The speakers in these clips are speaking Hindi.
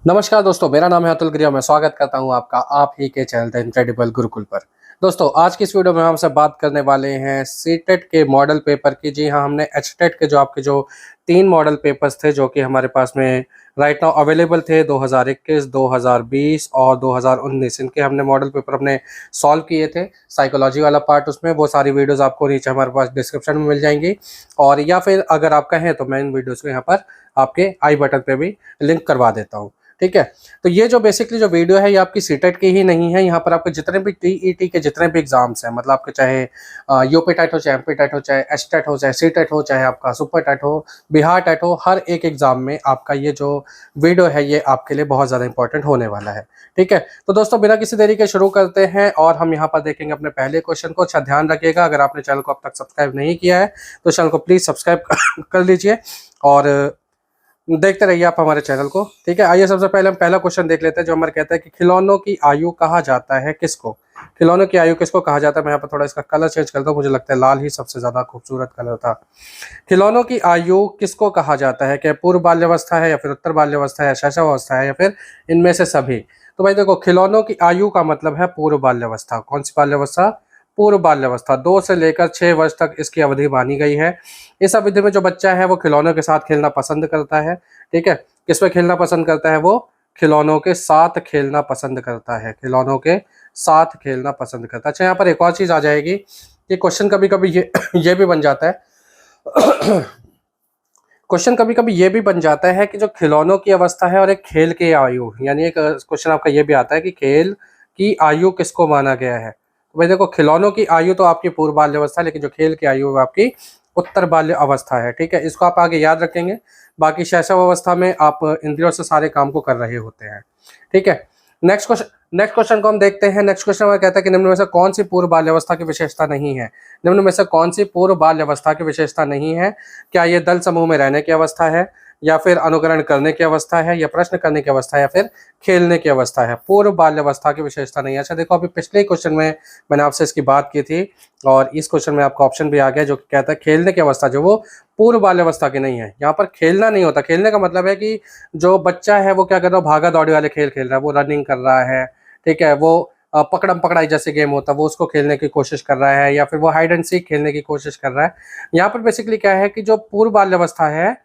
नमस्कार दोस्तों, मेरा नाम है अतुल गिरिया। मैं स्वागत करता हूं आपका आप ही के चैनल द इनक्रेडिबल गुरुकुल पर। दोस्तों, आज की इस वीडियो में हम आपसे बात करने वाले हैं सीटेट के मॉडल पेपर की। जी हां, हमने एचटेट के जो 3 मॉडल पेपर्स थे जो कि हमारे पास में राइट नाउ अवेलेबल थे 2021, 2020 और 2019, इनके हमने मॉडल पेपर अपने सॉल्व किए थे। साइकोलॉजी वाला पार्ट उसमें, वो सारी वीडियोज़ आपको नीचे हमारे पास डिस्क्रिप्शन में मिल जाएँगी, और या फिर अगर आप कहें तो मैं इन वीडियोज़ को यहाँ पर आपके आई बटन पे भी लिंक करवा देता हूँ। ठीक है? तो ये जो बेसिकली जो वीडियो है ये आपकी सीटेट की ही नहीं है। यहाँ पर आपके जितने भी टीईटी के जितने भी एग्ज़ाम्स हैं, मतलब आपके चाहे यूपी टेट हो, चाहे एमपी टेट हो, चाहे एचटेट हो, चाहे सीटेट हो, चाहे आपका सुपर टेट हो, बिहार टेट हो, हर एक एग्ज़ाम में आपका ये जो वीडियो है ये आपके लिए बहुत ज़्यादा इंपॉर्टेंट होने वाला है। ठीक है? तो दोस्तों, बिना किसी देरी के शुरू करते हैं और हम यहाँ पर देखेंगे अपने पहले क्वेश्चन को। अच्छा ध्यान रखिएगा, अगर आपने चैनल को अब तक सब्सक्राइब नहीं किया है तो चैनल को प्लीज़ सब्सक्राइब कर लीजिए और देखते रहिए आप हमारे चैनल को। ठीक है, आइए सबसे पहले हम पहला क्वेश्चन देख लेते हैं जो हमारे कहता है कि खिलौनों की आयु कहा जाता है किसको। खिलौनों की आयु किसको कहा जाता है। मैं यहाँ पर थोड़ा इसका कलर चेंज करता हूँ, मुझे लगता है लाल ही सबसे ज्यादा खूबसूरत कलर था। खिलौनों की आयु किसको कहा जाता है, क्या पूर्व बाल्यावस्था है या फिर उत्तर बाल्यावस्था है या शैशवावस्था है या फिर इनमें से सभी। तो भाई देखो, खिलौनों की आयु का मतलब है पूर्व बाल्यावस्था। कौन सी बाल्यावस्था? पूर्व बाल्यावस्था। 2 से लेकर 6 वर्ष तक इसकी अवधि मानी गई है। इस अवधि में जो बच्चा है वो खिलौनों के साथ खेलना पसंद करता है। ठीक है, किस में खेलना पसंद करता है? वो खिलौनों के साथ खेलना पसंद करता है। खिलौनों के साथ खेलना पसंद करता है। अच्छा, यहाँ पर एक और चीज आ जाएगी कि क्वेश्चन कभी कभी ये ये भी बन जाता है क्वेश्चन कभी कभी ये भी बन जाता है कि जो खिलौनों की अवस्था है और एक खेल की आयु, यानी एक क्वेश्चन आपका ये भी आता है कि खेल की आयु किसको माना गया है। तो भाई देखो, खिलौनों की आयु तो आपकी पूर्व बाल्य अवस्था, लेकिन जो खेल की आयु है वो आपकी उत्तर बाल्य अवस्था है। ठीक है, इसको आप आगे याद रखेंगे। बाकी शैशव अवस्था में आप इंद्रियों से सारे काम को कर रहे होते हैं। ठीक है, नेक्स्ट क्वेश्चन को हम देखते हैं। नेक्स्ट क्वेश्चन में कहता है कि निम्न में से कौन सी पूर्व बाल्यावस्था की विशेषता नहीं है। निम्न में से कौन सी पूर्व बाल्यावस्था की विशेषता नहीं है? क्या ये दल समूह में रहने की अवस्था है, या फिर अनुकरण करने की अवस्था है, या प्रश्न करने की अवस्था है, या फिर खेलने की अवस्था है? पूर्व बाल्यावस्था की विशेषता नहीं है। अच्छा देखो, अभी पिछले क्वेश्चन में मैंने आपसे इसकी बात की थी और इस क्वेश्चन में आपका ऑप्शन भी आ गया जो कि कहता है खेलने की अवस्था जो वो पूर्व बाल्यावस्था की नहीं है। यहाँ पर खेलना नहीं होता। खेलने का मतलब है कि जो बच्चा है वो क्या कर रहा है, भागा दौड़ी वाले खेल खेल रहा है, वो रनिंग कर रहा है। ठीक है, वो पकड़म पकड़ाई जैसे गेम होता है वो उसको खेलने की कोशिश कर रहा है, या फिर वो हाइड एंड सीक खेलने की कोशिश कर रहा है। यहाँ पर बेसिकली क्या है कि जो पूर्व बाल्यावस्था है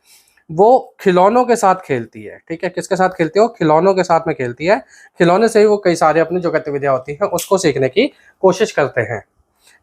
वो खिलौनों के साथ खेलती है। ठीक है, किसके साथ खेलती है? वो खिलौनों के साथ में खेलती है। खिलौने से ही वो कई सारे अपनी जो गतिविधियां होती हैं उसको सीखने की कोशिश करते हैं।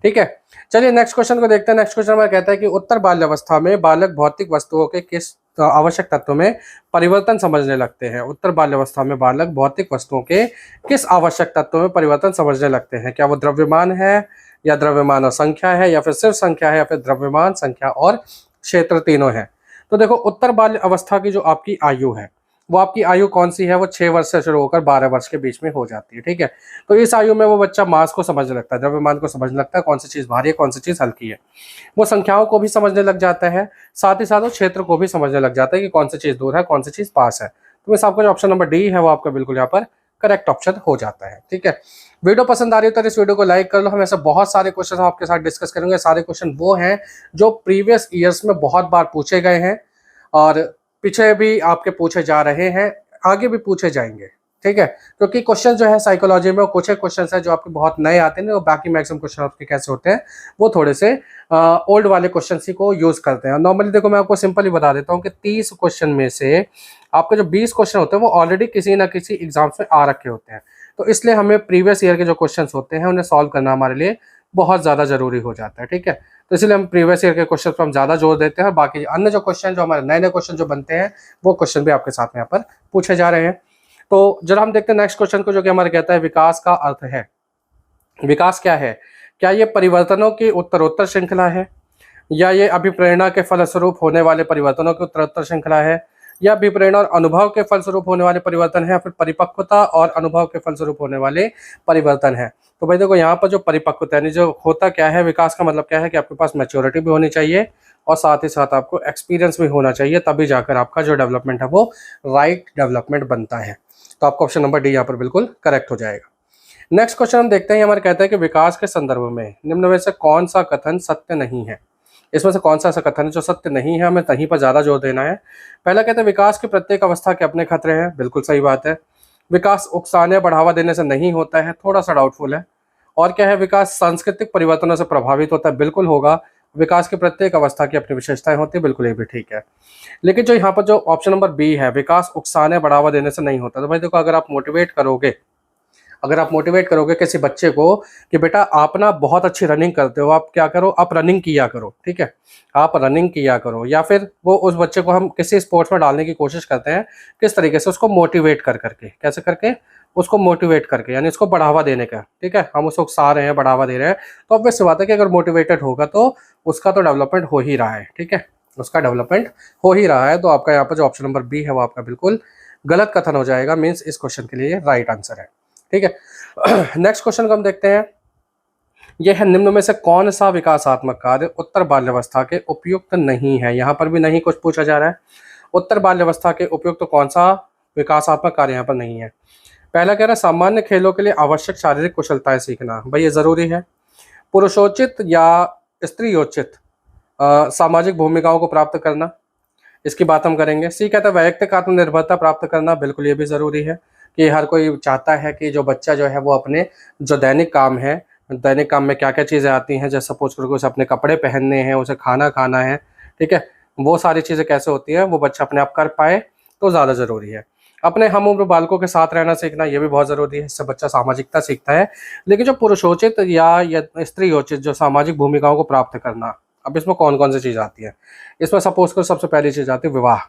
ठीक है, चलिए नेक्स्ट क्वेश्चन को देखते हैं। नेक्स्ट क्वेश्चन में कहता है कि उत्तर बाल्यावस्था में बालक भौतिक वस्तुओं के किस आवश्यक तत्व में परिवर्तन समझने लगते हैं। उत्तर बाल्यावस्था में बालक भौतिक वस्तुओं के किस आवश्यक तत्व में परिवर्तन समझने लगते हैं? क्या वो द्रव्यमान है, या द्रव्यमान और संख्या है, या फिर सिर्फ संख्या है, या फिर द्रव्यमान, संख्या और क्षेत्र तीनों है? तो देखो, उत्तर बाल्य अवस्था की जो आपकी आयु है वो आपकी आयु कौन सी है? वो 6 वर्ष से शुरू होकर 12 वर्ष के बीच में हो जाती है। ठीक है, तो इस आयु में वो बच्चा मास को समझने लगता है, द्रव्यमान को समझने लगता है, कौन सी चीज भारी है, कौन सी चीज हल्की है। वो संख्याओं को भी समझने लग जाता है, साथ ही साथ वो क्षेत्र को भी समझने लग जाता है कि कौन सी चीज दूर है, कौन सी चीज पास है। तो इस आपका जो ऑप्शन नंबर डी है वो आपका बिल्कुल यहाँ पर करेक्ट ऑप्शन हो जाता है। ठीक है, वीडियो पसंद आ रही है तो इस वीडियो को लाइक कर लो। हम ऐसे बहुत सारे क्वेश्चन हम आपके साथ डिस्कस करेंगे। सारे क्वेश्चन वो हैं जो प्रीवियस ईयर्स में बहुत बार पूछे गए हैं और पीछे भी आपके पूछे जा रहे हैं, आगे भी पूछे जाएंगे। ठीक है, क्योंकि क्वेश्चन जो है साइकोलॉजी में कुछ एक क्वेश्चन है जो आपके बहुत नए आते हैं, और बाकी मैक्सिमम क्वेश्चन आपके कैसे होते हैं वो थोड़े से ओल्ड वाले क्वेश्चन ही को यूज करते हैं। नॉर्मली देखो, मैं आपको सिंपल ही बता देता हूँ कि 30 क्वेश्चन में से आपके जो 20 क्वेश्चन होते हैं वो ऑलरेडी किसी ना किसी एग्जाम्स में आ रखे होते हैं। तो इसलिए हमें प्रीवियस ईयर के जो क्वेश्चन होते हैं उन्हें सॉल्व करना हमारे लिए बहुत ज़्यादा जरूरी हो जाता है। ठीक है, तो इसलिए हम प्रीवियस ईयर के क्वेश्चन पर हम ज़्यादा जोर देते हैं, और बाकी अन्य जो क्वेश्चन जो हमारे नए नए क्वेश्चन जो बनते हैं वो क्वेश्चन भी आपके साथ में यहाँ पर पूछे जा रहे हैं। तो जरा हम देखते हैं नेक्स्ट क्वेश्चन को, जो कि हमारे कहता है विकास का अर्थ है। विकास क्या है? क्या ये परिवर्तनों की उत्तरोत्तर श्रृंखला है, या ये अभिप्रेरणा के फलस्वरूप होने वाले परिवर्तनों की उत्तरोत्तर श्रृंखला है, या अभिप्रेरणा और अनुभव के फलस्वरूप होने वाले परिवर्तन है, या फिर परिपक्वता और अनुभव के फलस्वरूप होने वाले परिवर्तन है? तो भाई देखो, यहाँ पर जो परिपक्वता यानी जो होता क्या है, विकास का मतलब क्या है कि आपके पास मैच्योरिटी भी होनी चाहिए और साथ ही साथ आपको एक्सपीरियंस भी होना चाहिए, तभी जाकर आपका जो डेवलपमेंट है वो राइट डेवलपमेंट बनता है। तो आपका ऑप्शन नंबर डी यहाँ पर बिल्कुल करेक्ट हो जाएगा। नेक्स्ट क्वेश्चन हम देखते हैं। हमारे कहता है कि विकास के संदर्भ में निम्न में से कौन सा कथन सत्य नहीं है। इसमें से कौन सा ऐसा कथन है जो सत्य नहीं है, हमें कहीं पर ज़्यादा जोर देना है। पहला कहते हैं विकास की प्रत्येक अवस्था के अपने खतरे हैं, बिल्कुल सही बात है। विकास उकसाने बढ़ावा देने से नहीं होता है, थोड़ा सा डाउटफुल है। और क्या है, विकास सांस्कृतिक परिवर्तनों से प्रभावित होता है, बिल्कुल होगा। विकास की प्रत्येक अवस्था की अपनी विशेषताएं होती है, बिल्कुल ये भी ठीक है। लेकिन जो यहाँ पर जो ऑप्शन नंबर बी है, विकास उकसाने बढ़ावा देने से नहीं होता, तो भाई देखो, अगर आप मोटिवेट करोगे किसी बच्चे को कि बेटा आप ना बहुत अच्छी रनिंग करते हो, आप क्या करो, आप रनिंग किया करो, ठीक है, आप रनिंग किया करो, या फिर वो उस बच्चे को हम किसी स्पोर्ट्स में डालने की कोशिश करते हैं, किस तरीके से, उसको मोटिवेट कर करके, कैसे करके, उसको मोटिवेट करके, यानी उसको बढ़ावा देने का, ठीक है, हम उसको उकसा रहे हैं, बढ़ावा दे रहे हैं, तो ऑब्वियस सी बात है कि अगर मोटिवेटेड होगा तो उसका तो डेवलपमेंट हो ही रहा है, ठीक है, उसका डेवलपमेंट हो ही रहा है। तो आपका यहाँ पर जो ऑप्शन नंबर बी है वो आपका बिल्कुल गलत कथन हो जाएगा, मीन्स इस क्वेश्चन के लिए राइट आंसर है, ठीक है। नेक्स्ट क्वेश्चन को हम देखते हैं। यह है, निम्न में से कौन सा विकासात्मक कार्य उत्तर बाल्यावस्था के उपयुक्त नहीं है। यहाँ पर भी नहीं कुछ पूछा जा रहा है, उत्तर बाल्यावस्था के उपयुक्त तो कौन सा विकासात्मक कार्य यहाँ पर नहीं है। पहला कह रहा है सामान्य खेलों के लिए आवश्यक शारीरिक कुशलताएं सीखना, भाई ये जरूरी है। पुरुषोचित या स्त्रीयोचित सामाजिक भूमिकाओं को प्राप्त करना, इसकी बात हम करेंगे। सी कहता है वैयक्तिक आत्मनिर्भरता प्राप्त करना, बिल्कुल ये भी ज़रूरी है कि हर कोई चाहता है कि जो बच्चा जो है वो अपने जो दैनिक काम है, दैनिक काम में क्या क्या चीज़ें आती हैं, जैसे सपोज करो उसे अपने कपड़े पहनने हैं, उसे खाना खाना है, ठीक है, वो सारी चीज़ें कैसे होती हैं वो बच्चा अपने आप कर पाए तो ज़्यादा ज़रूरी है। अपने हम उम्र बालकों के साथ रहना सीखना, ये भी बहुत ज़रूरी है, इससे बच्चा सामाजिकता सीखता है। लेकिन जो पुरुषोचित या स्त्रीयोचित जो सामाजिक भूमिकाओं को प्राप्त करना, अब इसमें कौन कौन सी चीज़ आती है। इसमें सपोज करो सबसे पहली चीज़ आती है विवाह,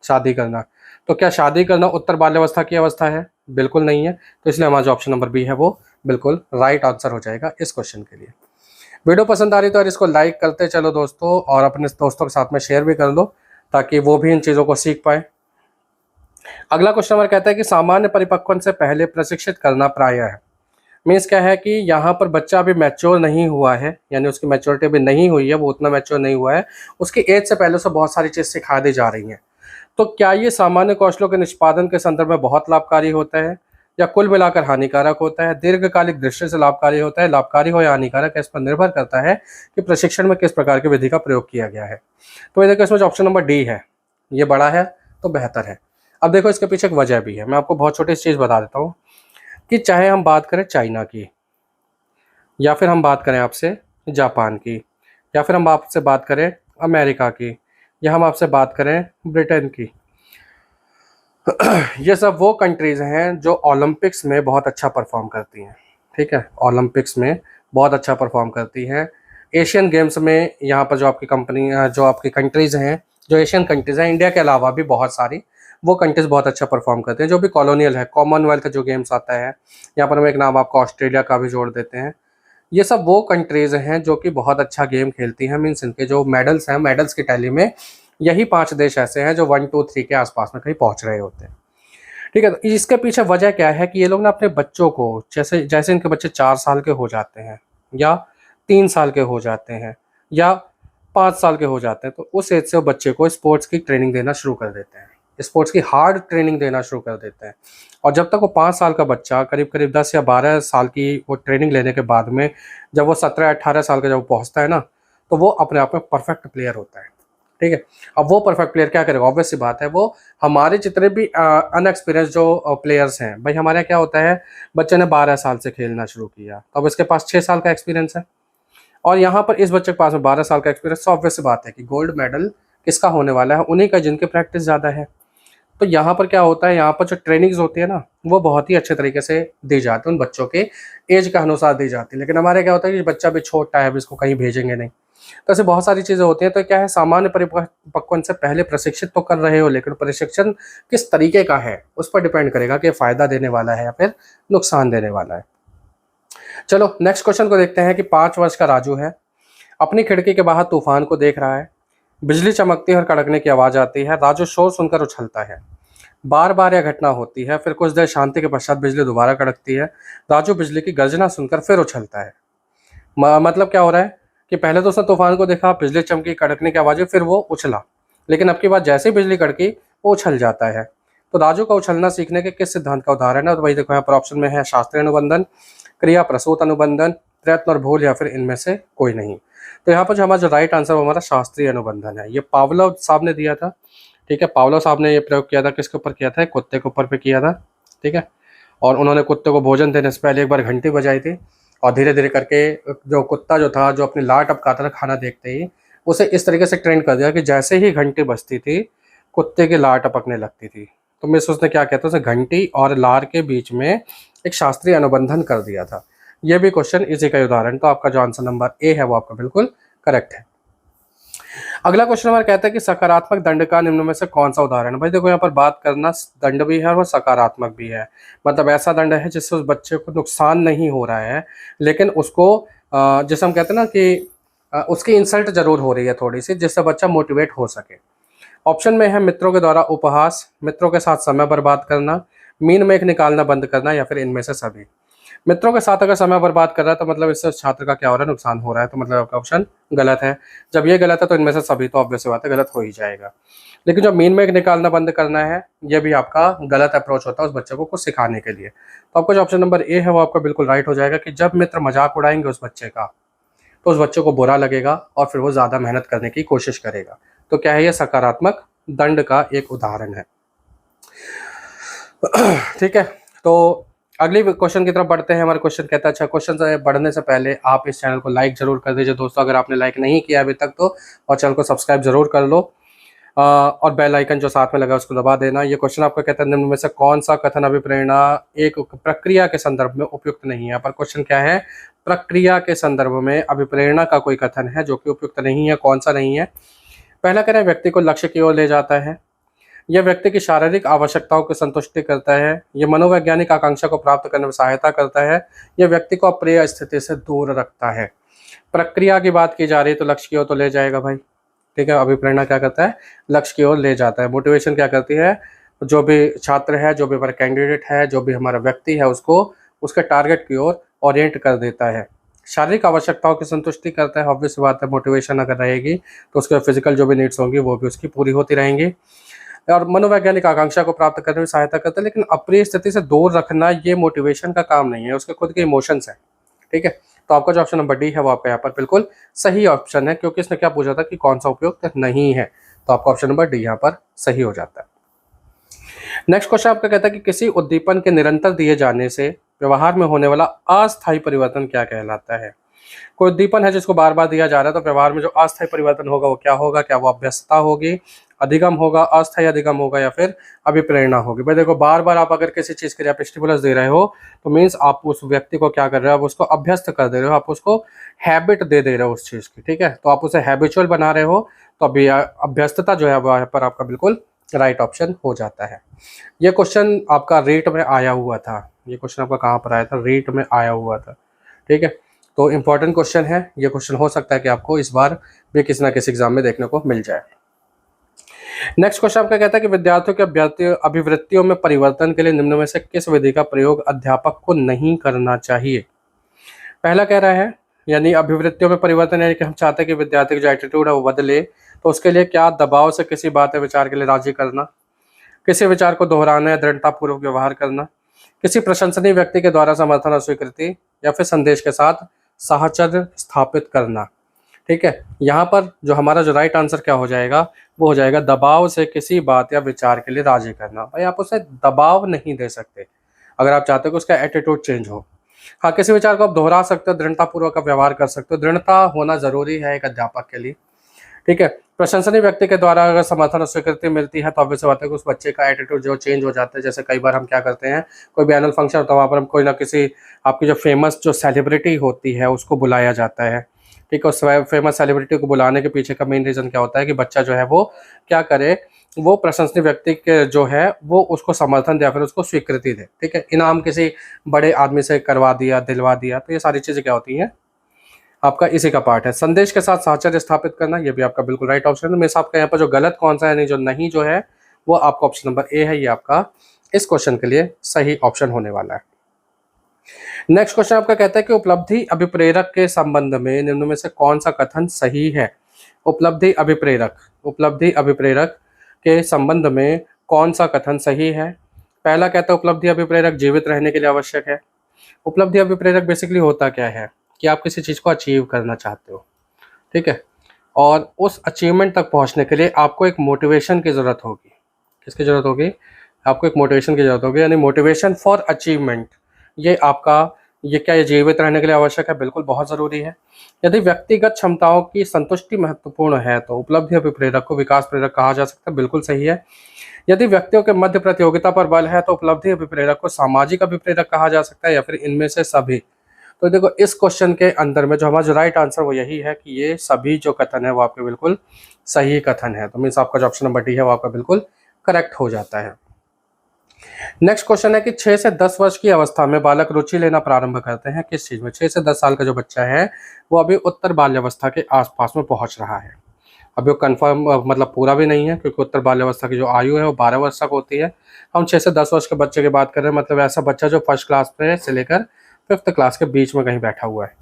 शादी करना। तो क्या शादी करना उत्तर बाल्यावस्था की अवस्था है? बिल्कुल नहीं है। तो इसलिए हमारा जो ऑप्शन नंबर बी है वो बिल्कुल राइट आंसर हो जाएगा इस क्वेश्चन के लिए। वीडियो पसंद आ रही तो यार इसको लाइक करते चलो दोस्तों, और अपने दोस्तों के साथ में शेयर भी कर लो ताकि वो भी इन चीज़ों को सीख पाए। अगला क्वेश्चन हमारा कहता है कि सामान्य परिपक्वन से पहले प्रशिक्षित करना प्राय है। मीन्स क्या है कि यहाँ पर बच्चा अभी मैच्योर नहीं हुआ है, यानी उसकी मैच्योरिटी अभी नहीं हुई है, वो उतना मैच्योर नहीं हुआ है, उसकी एज से पहले उसे बहुत सारी चीज़ सिखा दी जा रही हैं। तो क्या ये सामान्य कौशलों के निष्पादन के संदर्भ में बहुत लाभकारी होता है, या कुल मिलाकर हानिकारक होता है, दीर्घकालिक दृष्टि से लाभकारी होता है, लाभकारी हो या हानिकारक है, इस पर निर्भर करता है कि प्रशिक्षण में किस प्रकार की विधि का प्रयोग किया गया है। तो ये देखो, इसमें जो ऑप्शन नंबर डी है ये बड़ा है तो बेहतर है। अब देखो इसके पीछे एक वजह भी है, मैं आपको बहुत छोटी सी चीज़ बता देता हूँ कि चाहे हम बात करें चाइना की, या फिर हम बात करें आपसे जापान की, या फिर हम आपसे बात करें अमेरिका की, या हम आपसे बात करें ब्रिटेन की, ये सब वो कंट्रीज़ हैं जो ओलंपिक्स में बहुत अच्छा परफॉर्म करती हैं, ठीक है, ओलंपिक्स में बहुत अच्छा परफॉर्म करती हैं। एशियन गेम्स में यहाँ पर जो आपकी कंपनी जो आपकी कंट्रीज़ हैं, जो एशियन कंट्रीज़ हैं, इंडिया के अलावा भी बहुत सारी वो कंट्रीज़ बहुत अच्छा परफॉर्म करते हैं। जो भी कॉलोनियल है, कॉमनवेल्थ जो गेम्स आता है, यहाँ पर हम एक नाम आपको ऑस्ट्रेलिया का भी जोड़ देते हैं। ये सब वो कंट्रीज़ हैं जो कि बहुत अच्छा गेम खेलती हैं, मीन्स इनके जो मेडल्स हैं, मेडल्स की टैली में यही 5 देश ऐसे हैं जो 1, 2, 3 के आसपास में कहीं पहुंच रहे होते हैं, ठीक है। तो इसके पीछे वजह क्या है कि ये लोग ना अपने बच्चों को, जैसे जैसे इनके बच्चे 4 साल के हो जाते हैं, या 3 साल के हो जाते हैं, या 5 साल के हो जाते हैं, तो उस एज से वो बच्चे को स्पोर्ट्स की ट्रेनिंग देना शुरू कर देते हैं, स्पोर्ट्स की हार्ड ट्रेनिंग देना शुरू कर देते हैं। और जब तक वो 5 साल का बच्चा करीब करीब 10 या 12 साल की वो ट्रेनिंग लेने के बाद में, जब वो 17-18 साल का जब पहुँचता है ना, तो वो अपने आप में परफेक्ट प्लेयर होता है, ठीक है। अब वो परफेक्ट प्लेयर क्या करेगा, ऑब्वियस सी बात है, वो हमारे जितने भी अनएक्सपीरियंस जो प्लेयर्स हैं, भाई हमारे यहाँ क्या होता है, बच्चे ने 12 साल से खेलना शुरू किया, तो अब इसके पास 6 साल का एक्सपीरियंस है, और यहाँ पर इस बच्चे के पास में 12 साल का एक्सपीरियंस, तो ऑब्वियस सी बात है कि गोल्ड मेडल किसका होने वाला है, उन्हीं का जिनकी प्रैक्टिस ज़्यादा है। तो यहाँ पर क्या होता है, यहाँ पर जो ट्रेनिंग्स होती है ना, वो बहुत ही अच्छे तरीके से दी जाती है, उन बच्चों के एज के अनुसार दी जाती है। लेकिन हमारे क्या होता है कि बच्चा भी छोटा है, अभी इसको कहीं भेजेंगे नहीं, तो ऐसे बहुत सारी चीज़ें होती हैं। तो क्या है, सामान्य परिपक्वन से पहले प्रशिक्षित तो कर रहे हो, लेकिन प्रशिक्षण किस तरीके का है उस पर डिपेंड करेगा कि फ़ायदा देने वाला है या फिर नुकसान देने वाला है। चलो नेक्स्ट क्वेश्चन को देखते हैं कि 5 वर्ष का राजू है, अपनी खिड़की के बाहर तूफान को देख रहा है, बिजली चमकती है और कड़कने की आवाज़ आती है, राजू शोर सुनकर उछलता है, बार बार यह घटना होती है, फिर कुछ देर शांति के पश्चात बिजली दोबारा कड़कती है, राजू बिजली की गर्जना सुनकर फिर उछलता है। मतलब क्या हो रहा है कि पहले तो उसने तूफान को देखा, बिजली चमकी, कड़कने की आवाज़, फिर वो उछला, लेकिन अब की बात जैसे ही बिजली कड़की वो उछल जाता है। तो राजू का उछलना सीखने के किस सिद्धांत का उदाहरण है? तो वही देखो यहाँ पर ऑप्शन में है शास्त्रीय अनुबंधन, क्रिया प्रसूत अनुबंधन, प्रयत्न और भूल, या फिर इनमें से कोई नहीं। तो यहाँ पर जो हमारा जो राइट आंसर वो हमारा शास्त्रीय अनुबंधन है। ये पावलोव साहब ने दिया था, ठीक है। पावलोव साहब ने ये प्रयोग किया था, किसके ऊपर किया था? कुत्ते के ऊपर पे किया था, ठीक है। और उन्होंने कुत्ते को भोजन देने से पहले एक बार घंटी बजाई थी, और धीरे धीरे करके जो कुत्ता जो था, जो अपनी लार टपकाता था खाना देखते ही, उसे इस तरीके से ट्रेन कर दिया कि जैसे ही घंटी बजती थी कुत्ते की लार टपकने लगती थी। तो मिस उसने क्या कहते हैं, उसे घंटी और लार के बीच में एक शास्त्रीय अनुबंधन कर दिया था। ये भी क्वेश्चन इसी का उदाहरण। तो आपका जो आंसर नंबर ए है वो आपका बिल्कुल करेक्ट है। अगला क्वेश्चन हमारा कहता है कि सकारात्मक दंड का निम्न में से कौन सा उदाहरण है? भाई देखो, यहाँ पर बात करना दंड भी है और वो सकारात्मक भी है। मतलब ऐसा दंड है जिससे उस बच्चे को नुकसान नहीं हो रहा है, लेकिन उसको जैसे हम कहते हैं ना कि उसकी इंसल्ट जरूर हो रही है थोड़ी सी, जिससे बच्चा मोटिवेट हो सके। ऑप्शन में है मित्रों के द्वारा उपहास, मित्रों के साथ समय बर्बाद करना, मीन में एक निकालना बंद करना, या फिर इनमें से सभी। मित्रों के साथ अगर समय बर्बाद कर रहा है तो मतलब इससे छात्र का क्या हो रहा है? नुकसान हो रहा है। तो मतलब आपका ऑप्शन गलत है। जब ये गलत है तो इनमें से सभी तो ऑब्वियस बात है गलत हो ही जाएगा। लेकिन जो मीन में एक निकालना बंद करना है, ये भी आपका गलत अप्रोच होता है उस बच्चे को कुछ सिखाने के लिए। तो आपका जो ऑप्शन नंबर ए है वो आपका बिल्कुल राइट हो जाएगा कि जब मित्र मजाक उड़ाएंगे उस बच्चे का, तो उस बच्चे को बुरा लगेगा और फिर वो ज़्यादा मेहनत करने की कोशिश करेगा। तो क्या है? ये सकारात्मक दंड का एक उदाहरण है। ठीक है, तो अगली क्वेश्चन की तरफ बढ़ते हैं। हमारा क्वेश्चन कहता है, अच्छा क्वेश्चन से बढ़ने से पहले आप इस चैनल को लाइक जरूर कर दीजिए दोस्तों, अगर आपने लाइक नहीं किया अभी तक तो, और चैनल को सब्सक्राइब जरूर कर लो, और बेल आइकन जो साथ में लगा है उसको दबा देना। ये क्वेश्चन आपका कहता है निम्न में से कौन सा कथन अभिप्रेरणा एक प्रक्रिया के संदर्भ में उपयुक्त नहीं है? पर क्वेश्चन क्या है? प्रक्रिया के संदर्भ में अभिप्रेरणा का कोई कथन है जो कि उपयुक्त नहीं है। कौन सा नहीं है? पहला कह रहे हैं व्यक्ति को लक्ष्य की ओर ले जाता है, यह व्यक्ति की शारीरिक आवश्यकताओं की संतुष्टि करता है, यह मनोवैज्ञानिक आकांक्षा को प्राप्त करने में सहायता करता है, यह व्यक्ति को अप्रिय स्थिति से दूर रखता है। प्रक्रिया की बात की जा रही है तो लक्ष्य की ओर तो ले जाएगा भाई, ठीक है। अभिप्रेरणा क्या करता है? लक्ष्य की ओर ले जाता है। मोटिवेशन क्या करती है? जो भी छात्र है, जो भी हमारा कैंडिडेट है, जो भी हमारा व्यक्ति है, उसको उसके टारगेट की ओर ओरिएंट कर देता है। शारीरिक आवश्यकताओं की संतुष्टि करता है, ऑब्वियस बात है। मोटिवेशन अगर रहेगी तो उसके फिजिकल जो भी नीड्स होंगी वो भी उसकी पूरी होती रहेंगी। और मनोवैज्ञानिक आकांक्षा को प्राप्त करने में सहायता करता है, लेकिन अप्रिय स्थिति से दूर रखना ये मोटिवेशन का काम नहीं है, उसके खुद के इमोशंस है, ठीक है। तो आपका जो ऑप्शन नंबर डी है वो आपका यहाँ पर बिल्कुल सही ऑप्शन है, क्योंकि इसने क्या पूछा था कि कौन सा उपयुक्त नहीं है। तो आपका ऑप्शन नंबर डी यहाँ पर सही हो जाता है। नेक्स्ट क्वेश्चन आपका कहता है कि किसी उद्दीपन के निरंतर दिए जाने से व्यवहार में होने वाला अस्थायी परिवर्तन क्या कहलाता है? कोई उद्दीपन है जिसको बार बार दिया जा रहा है, तो व्यवहार में जो अस्थायी परिवर्तन होगा वो क्या होगा? क्या वो अभ्यस्तता होगी, अधिगम होगा, अस्थायी अधिगम होगा, या फिर अभिप्रेरणा होगी? भाई देखो, बार बार आप अगर किसी चीज़ के लिए आप स्टिमुलस दे रहे हो तो मीन्स आप उस व्यक्ति को क्या कर रहे हो? आप उसको अभ्यस्त कर दे रहे हो, आप उसको हैबिट दे दे रहे हो उस चीज़ की, ठीक है। तो आप उसे हैबिचुअल बना रहे हो, तो अभी अभ्यस्तता जो है वहाँ पर आपका बिल्कुल राइट ऑप्शन हो जाता है। ये क्वेश्चन आपका रेट में आया हुआ था। ये क्वेश्चन आपका कहाँ पर आया था? रेट में आया हुआ था, ठीक है। तो इम्पॉर्टेंट क्वेश्चन है ये। क्वेश्चन हो सकता है कि आपको इस बार भी किसी ना किसी एग्जाम में देखने को मिल जाए। नेक्स्ट क्वेश्चन आपका कहता है कि विद्यार्थियों के अभिवृत्तियों में परिवर्तन के लिए निम्न में से किस विधि का प्रयोग अध्यापक को नहीं करना चाहिए? पहला कह रहा है यानी अभिवृत्तियों में परिवर्तन, यानी कि हम चाहते हैं कि विद्यार्थी का जो एटीट्यूड है वो बदले, तो उसके लिए क्या? दबाव से किसी बात या विचार के लिए राजी करना, किसी विचार को दोहराना या दृढ़तापूर्वक व्यवहार करना, किसी प्रशंसनीय व्यक्ति के द्वारा समर्थन और स्वीकृति, या फिर संदेश के साथ साहचर्य स्थापित करना, ठीक है। यहाँ पर जो हमारा जो राइट आंसर क्या हो जाएगा? वो हो जाएगा दबाव से किसी बात या विचार के लिए राजी करना। भाई आप उसे दबाव नहीं दे सकते अगर आप चाहते हो कि उसका एटीट्यूड चेंज हो। हाँ, किसी विचार को आप दोहरा सकते हो, दृढ़तापूर्वक आप व्यवहार कर सकते हो। दृढ़ता होना जरूरी है एक अध्यापक के लिए, ठीक है। प्रशंसनीय व्यक्ति के द्वारा अगर समर्थन और स्वीकृति मिलती है तो ऑब्वियस बात है कि उस बच्चे का एटीट्यूड जो चेंज हो जाता है। जैसे कई बार हम क्या करते हैं, कोई भी एनुअल फंक्शन होता है वहाँ पर हम कोई ना किसी आपकी जो फेमस जो सेलिब्रिटी होती है उसको बुलाया जाता है, ठीक है। उस फेमस सेलिब्रिटी को बुलाने के पीछे का मेन रीज़न क्या होता है कि बच्चा जो है वो क्या करे, वो प्रशंसनीय व्यक्ति के जो है वो उसको समर्थन दे या फिर उसको स्वीकृति दे, ठीक है। इनाम किसी बड़े आदमी से करवा दिया, दिलवा दिया, तो ये सारी चीज़ें क्या होती हैं? आपका इसी का पार्ट है। संदेश के साथ साहचर्य स्थापित करना, ये भी आपका बिल्कुल राइट ऑप्शन है। मिस आपका यहाँ पर जो गलत कौन सा है, नहीं जो नहीं जो है वो आपका ऑप्शन नंबर ए है, ये आपका इस क्वेश्चन के लिए सही ऑप्शन होने वाला है। नेक्स्ट क्वेश्चन आपका कहता है कि उपलब्धि अभिप्रेरक के संबंध में निम्न में से कौन सा कथन सही है? उपलब्धि अभिप्रेरक के संबंध में कौन सा कथन सही है? पहला कहता है उपलब्धि अभिप्रेरक जीवित रहने के लिए आवश्यक है। उपलब्धि अभिप्रेरक बेसिकली होता क्या है कि आप किसी चीज़ को अचीव करना चाहते हो, ठीक है? और उस अचीवमेंट तक पहुँचने के लिए आपको एक मोटिवेशन की ज़रूरत होगी। किसकी ज़रूरत होगी? आपको एक मोटिवेशन की ज़रूरत होगी, यानी मोटिवेशन फॉर अचीवमेंट। ये आपका ये क्या ये जीवित रहने के लिए आवश्यक है? बिल्कुल, बहुत ज़रूरी है। यदि व्यक्तिगत क्षमताओं की संतुष्टि महत्वपूर्ण है, तो उपलब्धि अभिप्रेरक को विकास प्रेरक कहा जा सकता है, बिल्कुल सही है। यदि व्यक्तियों के मध्य प्रतियोगिता पर बल है, तो उपलब्धि अभिप्रेरक को सामाजिक अभिप्रेरक कहा जा सकता है, या फिर इनमें से सभी। तो देखो, इस क्वेश्चन के अंदर में जो हमारा जो राइट आंसर वो यही है कि ये सभी जो कथन है वो आपके बिल्कुल सही कथन है। तो मीन्स आपका जो ऑप्शन नंबर डी है वो आपका बिल्कुल करेक्ट हो जाता है। नेक्स्ट क्वेश्चन है कि 6 से 10 वर्ष की अवस्था में बालक रुचि लेना प्रारंभ करते हैं किस चीज़ में? 6 से 10 साल का जो बच्चा है वो अभी उत्तर बाल्यावस्था के आसपास में पहुंच रहा है। अभी वो कन्फर्म मतलब पूरा भी नहीं है, क्योंकि उत्तर बाल्यावस्था की जो आयु है वो 12 वर्ष तक होती है। हम 6 से 10 वर्ष के बच्चे की बात कर रहे हैं, मतलब ऐसा बच्चा जो फर्स्ट क्लास पे से लेकर 5th क्लास के बीच में कहीं बैठा हुआ है।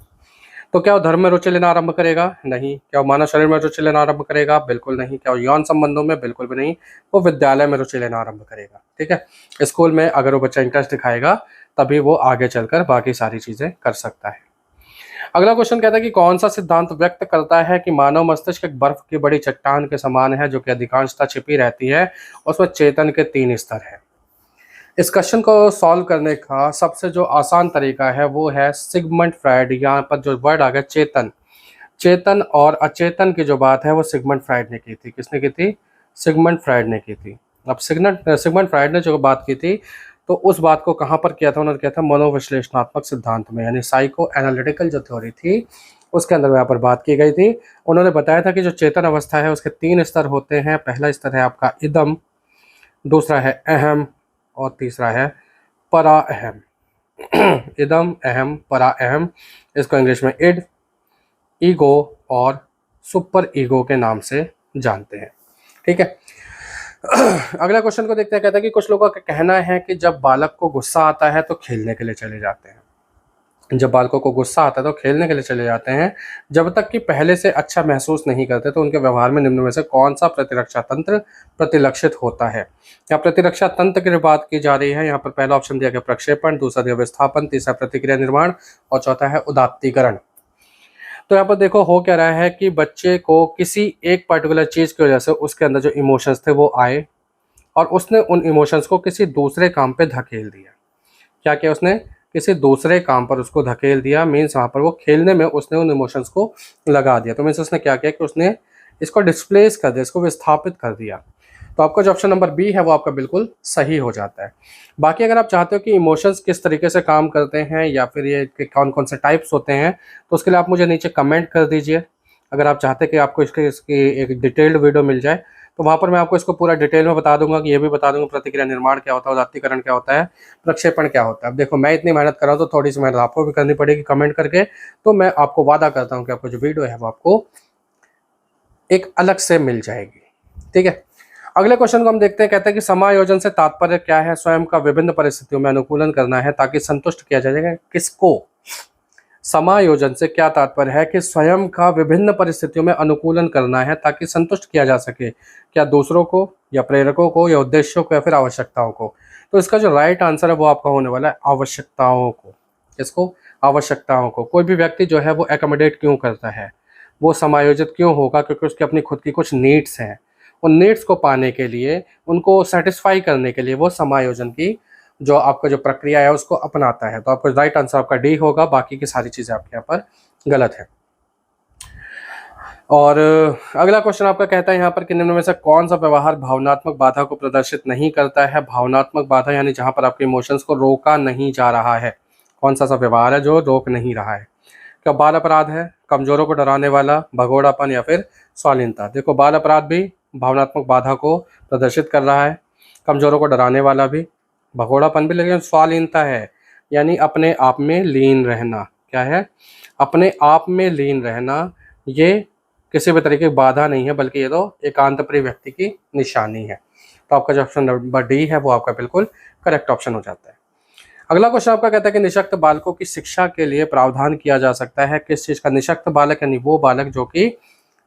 तो क्या वो धर्म में रुचि लेना आरंभ करेगा? नहीं। क्या वो मानव शरीर में रुचि लेना आरंभ करेगा? बिल्कुल नहीं। क्या वो यौन संबंधों में? बिल्कुल भी नहीं। वो विद्यालय में रुचि लेना आरंभ करेगा। ठीक है, स्कूल में अगर वो बच्चा इंटरेस्ट दिखाएगा तभी वो आगे चलकर बाकी सारी चीजें कर सकता है। अगला क्वेश्चन कहता है कि कौन सा सिद्धांत व्यक्त करता है कि मानव मस्तिष्क एक बर्फ की बड़ी चट्टान के समान है जो कि अधिकांशतः छिपी रहती है, उसमें चेतन के 3 स्तर है। इस क्वेश्चन को सॉल्व करने का सबसे जो आसान तरीका है वो है सिगमंड फ्राइड। यहाँ पर जो वर्ड आ गया चेतन, चेतन और अचेतन की जो बात है वो सिगमंड फ्राइड ने की थी। किसने की थी? सिगमंड फ्राइड ने की थी। अब सिगमंड फ्राइड ने जो बात की थी, तो उस बात को कहाँ पर किया था? उन्होंने किया था मनोविश्लेषणात्मक सिद्धांत में, यानी साइको एनालिटिकल जो थ्योरी थी उसके अंदर यहाँ पर बात की गई थी। उन्होंने बताया था कि जो चेतन अवस्था है उसके 3 स्तर होते हैं। पहला स्तर है आपका इदम, दूसरा है अहम, और तीसरा है परा अहम। इदम, अहम, परा अहम, इसको इंग्लिश में इड, ईगो और सुपर ईगो के नाम से जानते हैं। ठीक है। अगला क्वेश्चन को देखते हैं। कहता है कि कुछ लोगों का कहना है कि जब बालक को गुस्सा आता है तो खेलने के लिए चले जाते हैं। जब बालकों को गुस्सा आता है तो खेलने के लिए चले जाते हैं, जब तक कि पहले से अच्छा महसूस नहीं करते। तो उनके व्यवहार में निम्न में से कौन सा प्रतिरक्षा तंत्र प्रतिलक्षित होता है? यहाँ प्रतिरक्षा तंत्र की बात की जा रही है। यहाँ पर पहला ऑप्शन दिया गया प्रक्षेपण, दूसरा दिया विस्थापन, तीसरा प्रतिक्रिया निर्माण और चौथा है उदात्तीकरण। तो यहाँ पर देखो हो क्या रहा है कि बच्चे को किसी एक पर्टिकुलर चीज़ की वजह से उसके अंदर जो इमोशंस थे वो आए, और उसने उन इमोशंस को किसी दूसरे काम पे धकेल दिया। क्या किया उसने? किसी दूसरे काम पर उसको धकेल दिया। मीन्स वहाँ पर वो खेलने में उसने उन इमोशंस को लगा दिया। तो मीन्स उसने क्या किया कि उसने इसको डिस्प्लेस कर दिया, इसको विस्थापित कर दिया। तो आपका जो ऑप्शन नंबर बी है वो आपका बिल्कुल सही हो जाता है। बाकी अगर आप चाहते हो कि इमोशंस किस तरीके से काम करते हैं या फिर ये कौन कौन से टाइप्स होते हैं, तो उसके लिए आप मुझे नीचे कमेंट कर दीजिए। अगर आप चाहते हैं कि आपको इसकी एक डिटेल्ड वीडियो मिल जाए, तो वहाँ पर मैं आपको इसको पूरा डिटेल में बता दूंगा कि ये भी बता दूंगा प्रतिक्रिया निर्माण क्या होता है, उदात्तीकरण क्या होता है, प्रक्षेपण क्या होता है। अब देखो, मैं इतनी मेहनत कर रहा हूँ तो थोड़ी सी मेहनत आपको भी करनी पड़ेगी कमेंट करके। तो मैं आपको वादा करता हूँ कि आपको जो वीडियो है वो आपको एक अलग से मिल जाएगी। ठीक है। अगले क्वेश्चन को हम देखते हैं। कहते हैं कि समायोजन से तात्पर्य क्या है? स्वयं का विभिन्न परिस्थितियों में अनुकूलन करना है ताकि संतुष्ट किया जाएगा किसको? समायोजन से क्या तात्पर्य है कि स्वयं का विभिन्न परिस्थितियों में अनुकूलन करना है ताकि संतुष्ट किया जा सके। क्या दूसरों को, या प्रेरकों को, या उद्देश्यों को, या फिर आवश्यकताओं को? तो इसका जो राइट आंसर है वो आपका होने वाला है आवश्यकताओं को। किसको? आवश्यकताओं को। कोई भी व्यक्ति जो है वो एकोमोडेट क्यों करता है, वो समायोजित क्यों होगा? क्योंकि उसकी अपनी खुद की कुछ नीड्स हैं। उन नीड्स को पाने के लिए, उनको सेटिस्फाई करने के लिए वो समायोजन की जो आपका जो प्रक्रिया है उसको अपनाता है। तो आपका राइट आंसर आपका डी होगा। बाकी की सारी चीज़ें आपके यहाँ पर गलत है। और अगला क्वेश्चन आपका कहता है यहाँ पर कि निम्न में से कौन सा व्यवहार भावनात्मक बाधा को प्रदर्शित नहीं करता है? भावनात्मक बाधा यानी जहाँ पर आपके इमोशंस को रोका नहीं जा रहा है। कौन सा व्यवहार है जो रोक नहीं रहा है? क्या बाल अपराध है, कमजोरों को डराने वाला, भगोड़ापन, या फिर स्वालीनता? देखो, बाल अपराध भी भावनात्मक बाधा को प्रदर्शित कर रहा है, कमजोरों को डराने वाला भी, भगोड़ापन भी, लेकिन स्वालीनता है यानी अपने आप में लीन रहना। क्या है? अपने आप में लीन रहना। ये किसी भी तरीके की बाधा नहीं है, बल्कि ये तो एकांत प्रिय व्यक्ति की निशानी है। तो आपका जो ऑप्शन नंबर डी है वो आपका बिल्कुल करेक्ट ऑप्शन हो जाता है। अगला क्वेश्चन आपका कहता है कि निशक्त बालकों की शिक्षा के लिए प्रावधान किया जा सकता है किस चीज़ का? निशक्त बालक यानी वो बालक जो कि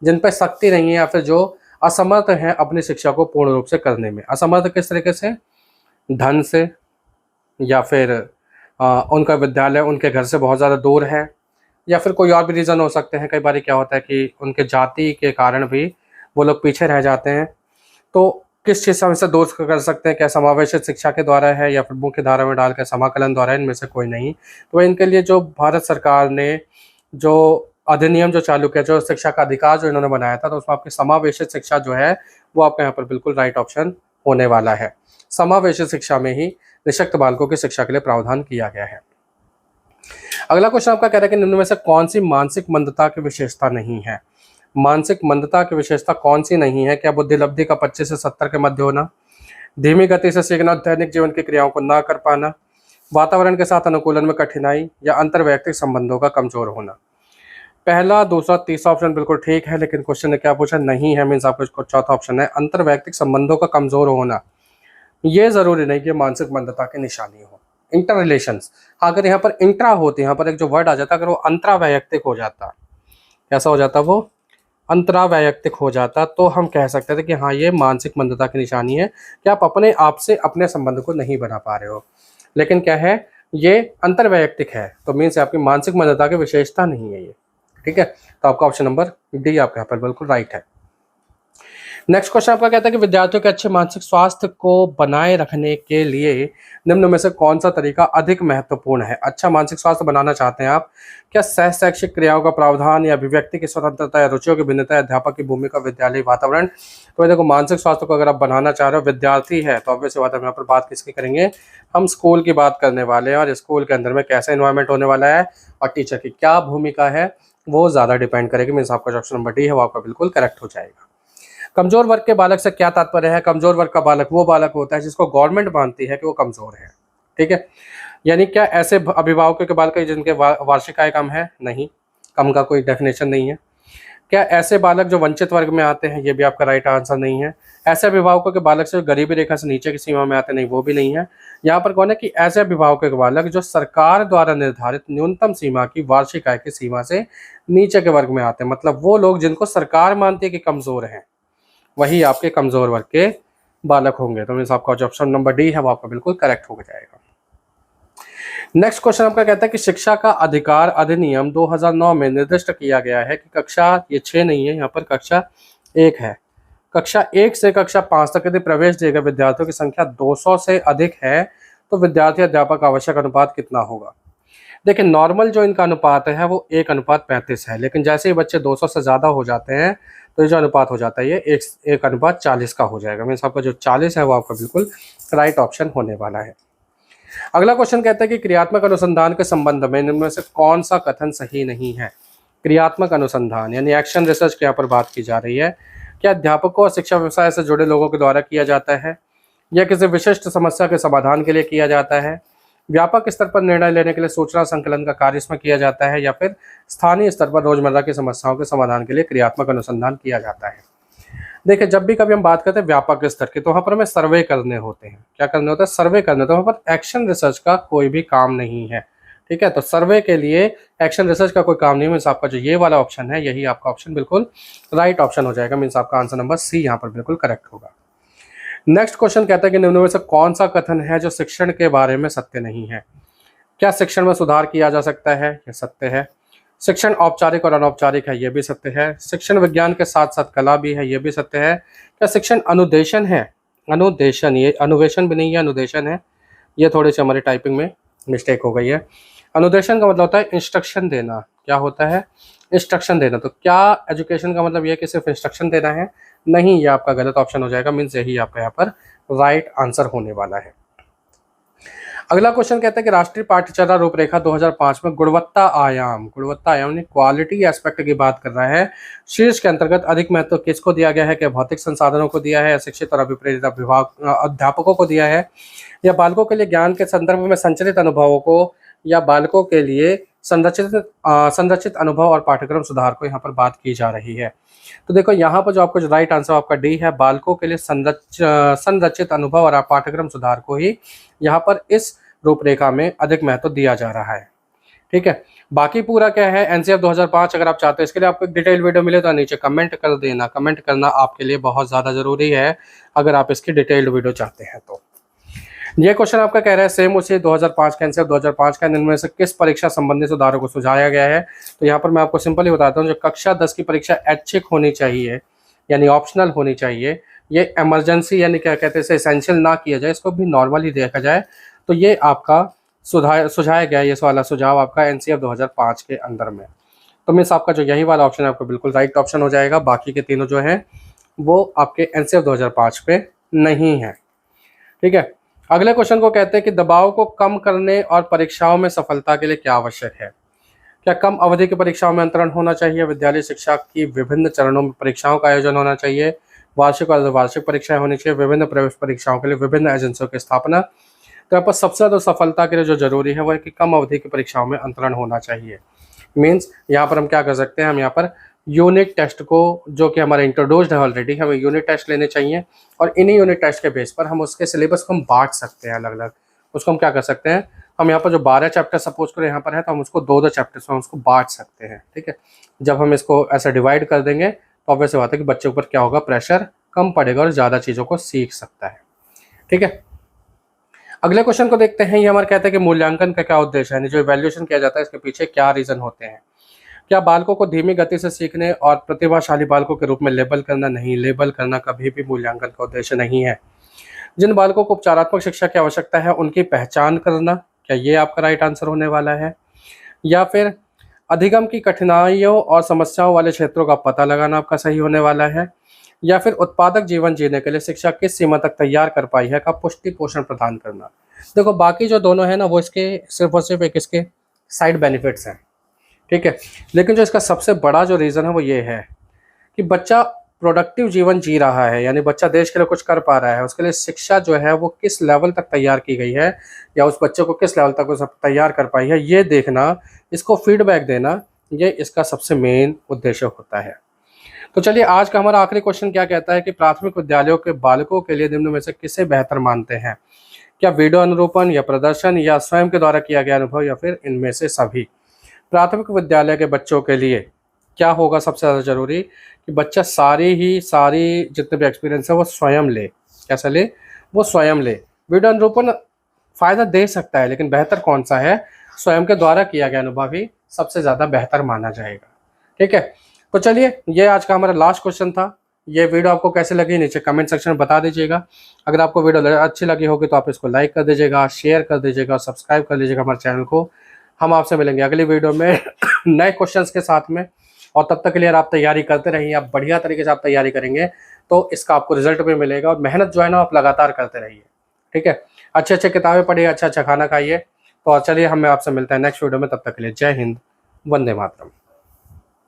जिन पर शक्ति नहीं है या फिर जो असमर्थ हैं अपनी शिक्षा को पूर्ण रूप से करने में। असमर्थ किस तरीके से? धन से, या फिर उनका विद्यालय उनके घर से बहुत ज़्यादा दूर है, या फिर कोई और भी रीज़न हो सकते हैं। कई बार क्या होता है कि उनके जाति के कारण भी वो लोग पीछे रह जाते हैं। तो किस चीज़ से हम इसे दूर कर सकते हैं? क्या समावेशित शिक्षा के द्वारा है या फिर मुख्य धारा में डालकर समाकलन द्वारा है? इनमें से कोई नहीं। तो इनके लिए जो भारत सरकार ने जो अधिनियम जो चालू किया, जो शिक्षा का अधिकार जो इन्होंने बनाया था, तो उसमें आपकी समावेशित शिक्षा जो है वो आपका यहाँ पर बिल्कुल राइट ऑप्शन होने वाला है। समावेशित शिक्षा में ही निःशक्त बालकों की शिक्षा के लिए प्रावधान किया गया है। अगला क्वेश्चन आपका कह रहा है कि निम्न में से कौन सी मानसिक मंदता की विशेषता नहीं है? मानसिक मंदता की विशेषता कौन सी नहीं है? क्या बुद्धिलब्धि का 25 से 70 के मध्य होना, धीमी गति से सीखना, दैनिक जीवन की क्रियाओं को ना कर पाना, वातावरण के साथ अनुकूलन में कठिनाई, या अंतर्वैयक्तिक संबंधों का कमजोर होना? पहला, दूसरा, तीसरा ऑप्शन बिल्कुल ठीक है, लेकिन क्वेश्चन ने क्या पूछा? नहीं है, मीन्स आपको चौथा ऑप्शन है अंतर्वैयक्तिक संबंधों का कमजोर होना। ये जरूरी नहीं कि मानसिक मंदता की निशानी हो। इंटर रिलेशंस, अगर यहाँ पर इंट्रा होती, यहाँ पर एक जो वर्ड आ जाता, अगर वो अंतरावैयक्तिक हो जाता, कैसा हो जाता? वो अंतरावैयक्तिक हो जाता, तो हम कह सकते थे कि हाँ, ये मानसिक मंदता की निशानी है कि आप अपने आप से अपने संबंध को नहीं बना पा रहे हो। लेकिन क्या है, ये अंतर्वैयक्तिक है, तो मीन्स आपकी मानसिक मंदता की विशेषता नहीं है ये। ठीक है, तो आपका ऑप्शन नंबर डी आपके यहाँ पर बिल्कुल राइट है। नेक्स्ट क्वेश्चन आपका कहता है कि विद्यार्थियों के अच्छे मानसिक स्वास्थ्य को बनाए रखने के लिए निम्न में से कौन सा तरीका अधिक महत्वपूर्ण है? अच्छा मानसिक स्वास्थ्य बनाना चाहते हैं आप, क्या सह शैक्षिक क्रियाओं का प्रावधान, या अभिव्यक्ति की स्वतंत्रता, या रुचियों की भिन्नता, अध्यापक की भूमिका, विद्यालय वातावरण? तो देखो, मानसिक स्वास्थ्य को अगर आप बनाना चाह रहे हो, विद्यार्थी है, तो ऑब्वियस बात है यहाँ पर बात किसकी करेंगे? हम स्कूल की बात करने वाले हैं, और स्कूल के अंदर में कैसा इन्वायरमेंट होने वाला है और टीचर की क्या भूमिका है, वो ज़्यादा डिपेंड करेगी। मीन्स आपका जो ऑप्शन नंबर डी है वो आपका बिल्कुल करेक्ट हो जाएगा। कमजोर वर्ग के बालक से क्या तात्पर्य है? कमजोर वर्ग का बालक वो बालक होता है जिसको गवर्नमेंट मानती है कि वो कमजोर है। ठीक है, यानी क्या ऐसे अभिभावकों के बालक जिनके वार्षिक आय कम है? नहीं, कम का कोई डेफिनेशन नहीं है। क्या ऐसे बालक जो वंचित वर्ग में आते हैं? ये भी आपका राइट आंसर नहीं है। ऐसे अभिभावकों के बालक से गरीबी रेखा से नीचे की सीमा में आते? नहीं, वो भी नहीं है। यहाँ पर कौन है कि ऐसे अभिभावकों के बालक जो सरकार द्वारा निर्धारित न्यूनतम सीमा की वार्षिक आय की सीमा से नीचे के वर्ग में आते हैं, मतलब वो लोग जिनको सरकार मानती है कि कमजोर हैं, वही आपके कमजोर वर्ग के बालक होंगे। तो मीन्स आपका जो ऑप्शन नंबर डी है वो आपका बिल्कुल करेक्ट हो जाएगा। नेक्स्ट क्वेश्चन आपका कहता है कि शिक्षा का अधिकार अधिनियम 2009 में निर्दिष्ट किया गया है कि कक्षा, ये 6 नहीं है, यहाँ पर कक्षा 1 है, कक्षा 1 से कक्षा 5 तक यदि प्रवेश दिए गए विद्यार्थियों की संख्या 200 से अधिक है तो विद्यार्थी अध्यापक आवश्यक अनुपात कितना होगा? देखिए, नॉर्मल जो इनका अनुपात है वो 1:35 है, लेकिन जैसे ही बच्चे 200 से ज़्यादा हो जाते हैं तो ये जो अनुपात हो जाता है ये 1:40 का हो जाएगा। मीन्स आपका जो 40 है वो आपका बिल्कुल राइट ऑप्शन होने वाला है। अगला क्वेश्चन कहता है कि क्रियात्मक अनुसंधान के संबंध में इनमें से कौन सा कथन सही नहीं है? क्रियात्मक अनुसंधान यानी एक्शन रिसर्च की यहाँ पर बात की जा रही है। क्या अध्यापकों और शिक्षा व्यवसाय से जुड़े लोगों के द्वारा किया जाता है, या किसी विशिष्ट समस्या के समाधान के लिए किया जाता है, व्यापक स्तर पर निर्णय लेने के लिए सूचना संकलन का कार्य इसमें किया जाता है, या फिर स्थानीय स्तर पर रोजमर्रा की समस्याओं के समाधान के लिए क्रियात्मक अनुसंधान किया जाता है? देखिए, जब भी कभी हम बात करते हैं व्यापक स्तर की, तो वहाँ पर हमें सर्वे करने होते हैं। क्या करने होता है? सर्वे करने। तो वहाँ पर एक्शन रिसर्च का कोई भी काम नहीं है। ठीक है, तो सर्वे के लिए एक्शन रिसर्च का कोई काम नहीं है। मीन्स आपका जो ये वाला ऑप्शन है यही आपका ऑप्शन बिल्कुल राइट ऑप्शन हो जाएगा। मीन्स आपका आंसर नंबर सी यहाँ पर बिल्कुल करेक्ट होगा। नेक्स्ट क्वेश्चन कहता है कि निम्न में से कौन सा कथन है जो शिक्षण के बारे में सत्य नहीं है? क्या शिक्षण में सुधार किया जा सकता है? यह सत्य है। शिक्षण औपचारिक और अनौपचारिक है? यह भी सत्य है। शिक्षण विज्ञान के साथ साथ कला भी है? यह भी सत्य है। क्या शिक्षण अनुदेशन है? अनुदेशन, ये अनुवेशन भी नहीं है, अनुदेशन है। ये थोड़ी सी हमारी टाइपिंग में मिस्टेक हो गई है। अनुदेशन का मतलब होता है इंस्ट्रक्शन देना। क्या होता है? इंस्ट्रक्शन देना। तो क्या एजुकेशन का मतलब यह है कि सिर्फ इंस्ट्रक्शन देना है? नहीं, ये आपका गलत ऑप्शन हो जाएगा। मीन्स यही आपका यहाँ पर राइट आंसर होने वाला है। अगला क्वेश्चन कहता है कि राष्ट्रीय पाठ्यचर्या रूपरेखा 2005 में गुणवत्ता आयाम यानी क्वालिटी एस्पेक्ट की बात कर रहा है, शीर्ष के अंतर्गत अधिक महत्व किसको दिया गया है? क्या भौतिक संसाधनों को दिया है, या शिक्षित और अभिप्रेरित अध्यापकों को दिया है, या बालकों के लिए ज्ञान के संदर्भ में संचलित अनुभवों को, या बालकों के लिए संरचित अनुभव और पाठ्यक्रम सुधार को यहाँ पर बात की जा रही है? तो देखो, यहाँ पर जो आपको जो राइट आंसर आपका डी है, बालकों के लिए संरचित अनुभव और पाठ्यक्रम सुधार को ही यहाँ पर इस रूपरेखा में अधिक महत्व दिया जा रहा है। ठीक है, बाकी पूरा क्या है, एनसीएफ 2005 अगर आप चाहते हो इसके लिए आपको एक डिटेल वीडियो मिले तो नीचे कमेंट कर देना। कमेंट करना आपके लिए बहुत ज़्यादा ज़रूरी है अगर आप इसकी डिटेल्ड वीडियो चाहते हैं तो। ये क्वेश्चन आपका कह रहा है सेम उसी 2005 का आंसर 2005 का इनमें से किस परीक्षा संबंधी सुधारों को सुझाया गया है। तो यहाँ पर मैं आपको सिंपल ही बताता हूँ, जो कक्षा 10 की परीक्षा ऐच्छिक होनी चाहिए यानी ऑप्शनल होनी चाहिए, ये इमरजेंसी यानी क्या कहते हैं इसे एसेंशियल ना किया जाए, इसको भी नॉर्मल ही देखा जाए, तो ये आपका सुझाया गया ये वाला सुझाव आपका एनसीएफ 2005 के अंदर में। तो मीन्स आपका जो यही वाला ऑप्शन है आपको बिल्कुल राइट ऑप्शन हो जाएगा। बाकी के तीनों जो हैं वो आपके एनसीएफ 2005 पे नहीं है। ठीक है, अगले क्वेश्चन को कहते हैं कि दबाव को कम करने और परीक्षाओं में सफलता के लिए क्या आवश्यक है। क्या कम अवधि की परीक्षाओं में अंतरण होना चाहिए, विद्यालय शिक्षा की विभिन्न चरणों में परीक्षाओं का आयोजन होना चाहिए, वार्षिक और अर्धवार्षिक परीक्षाएं होनी चाहिए, विभिन्न प्रवेश परीक्षाओं के लिए विभिन्न एजेंसियों की स्थापना। तो यहाँ पर सबसे ज़्यादा सफलता के लिए जो जरूरी है वो है कि कम अवधि की परीक्षाओं में अंतरण होना चाहिए। मीन्स यहाँ पर हम क्या कर सकते हैं, हम यहाँ पर यूनिट टेस्ट को, जो कि हमारा इंट्रोड्यूस्ड है ऑलरेडी, हमें यूनिट टेस्ट लेने चाहिए और इन्हीं यूनिट टेस्ट के बेस पर हम उसके सिलेबस को हम बांट सकते हैं अलग अलग। उसको हम क्या कर सकते हैं, हम यहाँ पर जो 12 चैप्टर सपोज करें यहाँ पर है, तो हम उसको 2-2 चैप्टर्स में उसको बांट सकते हैं। ठीक है, जब हम इसको ऐसे डिवाइड कर देंगे तो ऑब्वियस बात है कि बच्चे ऊपर क्या होगा, प्रेशर कम पड़ेगा और ज़्यादा चीज़ों को सीख सकता है। ठीक है, अगले क्वेश्चन को देखते हैं। ये हमारे कहते हैं कि मूल्यांकन का क्या उद्देश्य है, यानी जो इवैल्यूएशन किया जाता है इसके पीछे क्या रीज़न होते हैं। क्या बालकों को धीमी गति से सीखने और प्रतिभाशाली बालकों के रूप में लेबल करना, नहीं, लेबल करना कभी भी मूल्यांकन का उद्देश्य नहीं है। जिन बालकों को उपचारात्मक शिक्षा की आवश्यकता है उनकी पहचान करना, क्या ये आपका राइट आंसर होने वाला है। या फिर अधिगम की कठिनाइयों और समस्याओं वाले क्षेत्रों का पता लगाना आपका सही होने वाला है। या फिर उत्पादक जीवन जीने के लिए शिक्षा किस सीमा तक तैयार कर पाई है का पुष्टि पोषण प्रदान करना। देखो बाकी जो दोनों है ना वो इसके सिर्फ और सिर्फ एक इसके साइड बेनिफिट्स हैं। ठीक है, लेकिन जो इसका सबसे बड़ा जो रीज़न है वो ये है कि बच्चा प्रोडक्टिव जीवन जी रहा है, यानी बच्चा देश के लिए कुछ कर पा रहा है, उसके लिए शिक्षा जो है वो किस लेवल तक तैयार की गई है या उस बच्चे को किस लेवल तक उस तैयार कर पाई है, ये देखना, इसको फीडबैक देना, ये इसका सबसे मेन उद्देश्य होता है। तो चलिए आज का हमारा आखिरी क्वेश्चन क्या कहता है कि प्राथमिक विद्यालयों के बालकों के लिए निम्न में से किसे बेहतर मानते हैं। क्या वीडियो अनुरूपण या प्रदर्शन या स्वयं के द्वारा किया गया अनुभव या फिर इनमें से सभी। प्राथमिक विद्यालय के बच्चों के लिए क्या होगा सबसे ज़्यादा ज़रूरी कि बच्चा सारी जितने भी एक्सपीरियंस है वो स्वयं ले। कैसा ले, वो स्वयं ले। वीडियो अनुरूपण फ़ायदा दे सकता है लेकिन बेहतर कौन सा है, स्वयं के द्वारा किया गया अनुभव ही सबसे ज़्यादा बेहतर माना जाएगा। ठीक है, तो चलिए ये आज का हमारा लास्ट क्वेश्चन था। ये वीडियो आपको कैसे लगी नीचे कमेंट सेक्शन में बता दीजिएगा। अगर आपको वीडियो अच्छी लगी होगी तो आप इसको लाइक कर दीजिएगा, शेयर कर दीजिएगा, सब्सक्राइब कर लीजिएगा हमारे चैनल को। हम आपसे मिलेंगे अगली वीडियो में नए क्वेश्चंस के साथ में, और तब तक के लिए आप तैयारी करते रहिए। आप बढ़िया तरीके से आप तैयारी करेंगे तो इसका आपको रिजल्ट भी मिलेगा, और मेहनत जो है ना आप लगातार करते रहिए। ठीक है, अच्छे अच्छे किताबें पढ़िए, अच्छा अच्छा खाना खाइए। तो चलिए हम आपसे मिलते हैं नेक्स्ट वीडियो में, तब तक के लिए जय हिंद, वंदे मातरम।